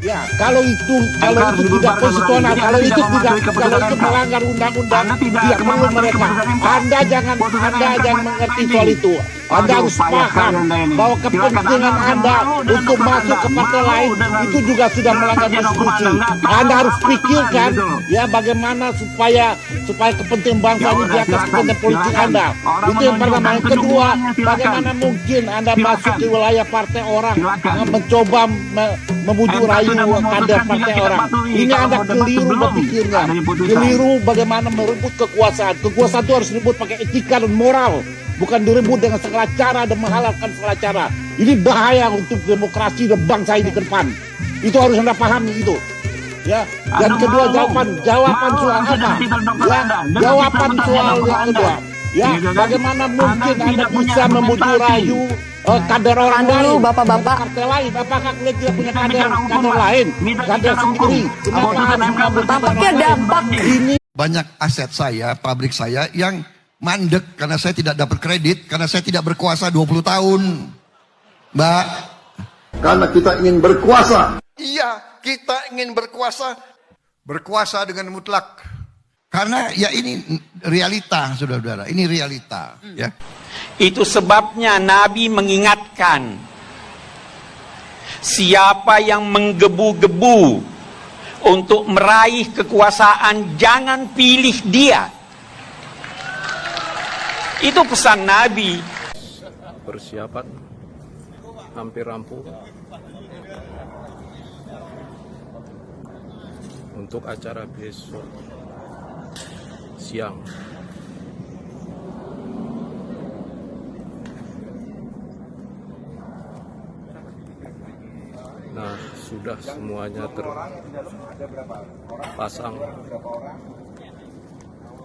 Ya, kalau itu tidak konstitusional, kalau itu melanggar undang-undang, tidak perlu mereka. Anda jangan mengerti soal itu. Anda harus paham bahwa kepentingan Anda untuk masuk ke partai lain itu juga sudah melanggar konstitusi. Anda harus pikirkan ya bagaimana supaya kepentingan bangsa ini di atas kepentingan politik Anda. Itu yang pertama. Yang kedua, bagaimana mungkin Anda masuk di wilayah partai orang mencoba membujuk rayu kader partai orang. Ini Anda keliru berpikirnya. Keliru bagaimana merebut kekuasaan. Kekuasaan itu harus direbut pakai etika dan moral. Bukan direbut dengan segala cara dan menghalalkan segala cara. Ini bahaya untuk demokrasi dan bangsa ini ke depan. Itu harus Anda pahami itu. Ya. Dan kedua jawaban soal apa? Ya, jawaban soal yang kedua. Ya, bagaimana mungkin Anda bisa membujuk rayu kader orang lain, Bapak-bapak, partai lain? Apakah kalian tidak punya kader lain, kader sendiri? Kenapa harus mengambil tampaknya dampak ini? Banyak aset saya, pabrik saya yang mandek karena saya tidak dapat kredit, karena saya tidak berkuasa 20 tahun. Mbak. Karena kita ingin berkuasa. Iya, kita ingin berkuasa. Berkuasa dengan mutlak. Karena ya ini realita, saudara-saudara. Ini realita. Ya. Itu sebabnya Nabi mengingatkan, siapa yang menggebu-gebu untuk meraih kekuasaan, jangan pilih dia. Itu pesan Nabi. Persiapan hampir rampung untuk acara besok siang. Nah, sudah semuanya terpasang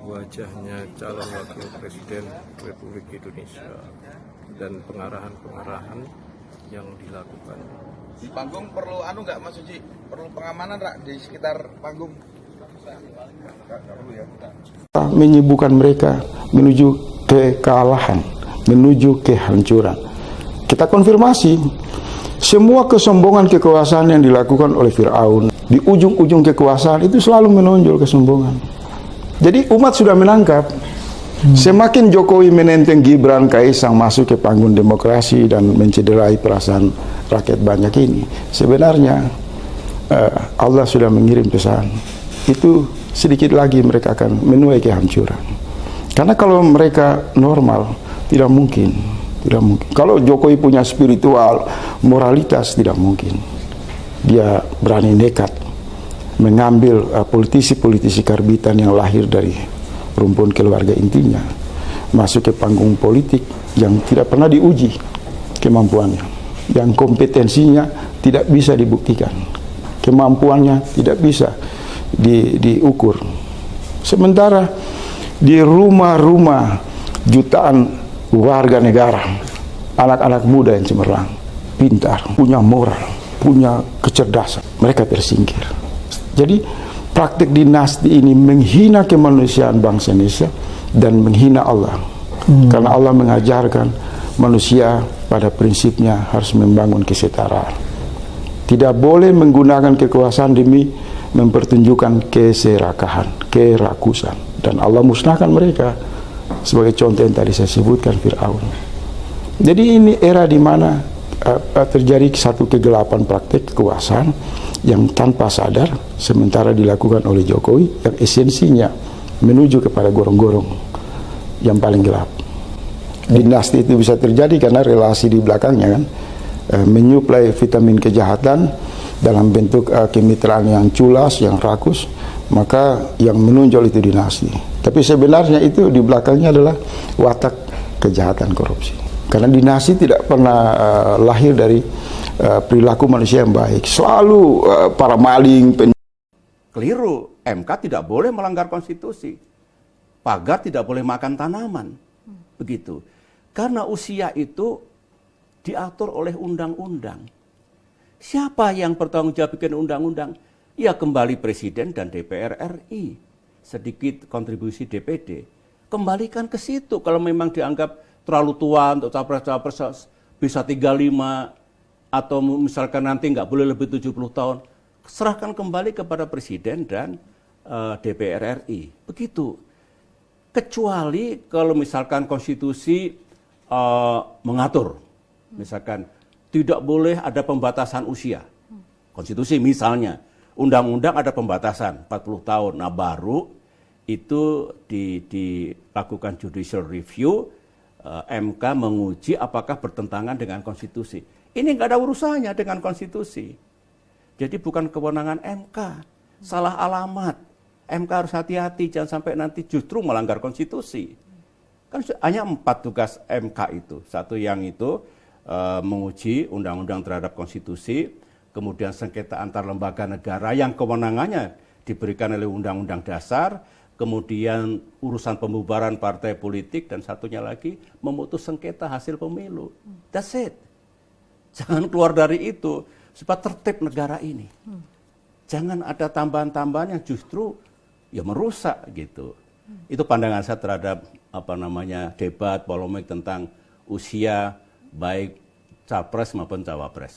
wajahnya calon wakil presiden Republik Indonesia dan pengarahan-pengarahan yang dilakukan. Di panggung perlu nggak Mas Uji? Perlu pengamanan nggak di sekitar panggung? Menyibukkan mereka menuju kekalahan, menuju kehancuran. Kita konfirmasi semua kesombongan kekuasaan yang dilakukan oleh Fir'aun. Di ujung-ujung kekuasaan itu selalu menonjol kesombongan. Jadi umat sudah menangkap. Semakin Jokowi menenteng Gibran, Kaisang masuk ke panggung demokrasi dan mencederai perasaan rakyat banyak ini, sebenarnya Allah sudah mengirim pesan. Itu sedikit lagi mereka akan menuai kehancuran. Karena kalau mereka normal, tidak mungkin. Kalau Jokowi punya spiritual, moralitas, tidak mungkin. Dia berani nekat mengambil politisi-politisi karbitan yang lahir dari rumpun keluarga intinya, masuk ke panggung politik yang tidak pernah diuji kemampuannya, yang kompetensinya tidak bisa dibuktikan, kemampuannya tidak bisa diukur. Sementara di rumah-rumah jutaan warga negara, anak-anak muda yang cemerlang, pintar, punya moral, punya kecerdasan, mereka tersingkir. Jadi praktik dinasti ini menghina kemanusiaan bangsa Indonesia dan menghina Allah. Karena Allah mengajarkan manusia pada prinsipnya harus membangun kesetaraan. Tidak boleh menggunakan kekuasaan demi mempertunjukkan keserakahan, kerakusan. Dan Allah musnahkan mereka. Sebagai contoh yang tadi saya sebutkan, Fir'aun. Jadi ini era di mana terjadi satu kegelapan praktik kekuasaan yang tanpa sadar sementara dilakukan oleh Jokowi yang esensinya menuju kepada gorong-gorong yang paling gelap. Dinasti itu bisa terjadi karena relasi di belakangnya kan menyuplai vitamin kejahatan dalam bentuk kemitraan yang culas, yang rakus, maka yang menonjol itu dinasti. Tapi sebenarnya itu di belakangnya adalah watak kejahatan korupsi. Karena dinasti tidak pernah lahir dari perilaku manusia yang baik. Selalu para maling, keliru. MK tidak boleh melanggar konstitusi. Pagar tidak boleh makan tanaman. Begitu. Karena usia itu diatur oleh undang-undang. Siapa yang bertanggung jawab bikin undang-undang? Ya kembali Presiden dan DPR RI. Sedikit kontribusi DPD. Kembalikan ke situ. Kalau memang dianggap terlalu tua untuk capres-capres bisa 35 atau misalkan nanti nggak boleh lebih 70 tahun. serahkan kembali kepada Presiden dan DPR RI. Begitu. Kecuali kalau misalkan konstitusi mengatur, misalkan tidak boleh ada pembatasan usia. Konstitusi misalnya, undang-undang ada pembatasan 40 tahun. Nah baru itu dilakukan judicial review, MK menguji apakah bertentangan dengan konstitusi. Ini nggak ada urusannya dengan konstitusi. Jadi bukan kewenangan MK, salah alamat. MK harus hati-hati, jangan sampai nanti justru melanggar konstitusi. Kan hanya 4 tugas MK itu. Satu yang itu menguji undang-undang terhadap konstitusi, kemudian sengketa antar lembaga negara yang kewenangannya diberikan oleh undang-undang dasar, kemudian urusan pembubaran partai politik, dan satunya lagi memutus sengketa hasil pemilu. That's it. Jangan keluar dari itu, supaya tertib negara ini. Jangan ada tambahan-tambahan yang justru ya merusak gitu. Itu pandangan saya terhadap debat, polemik tentang usia baik capres maupun cawapres.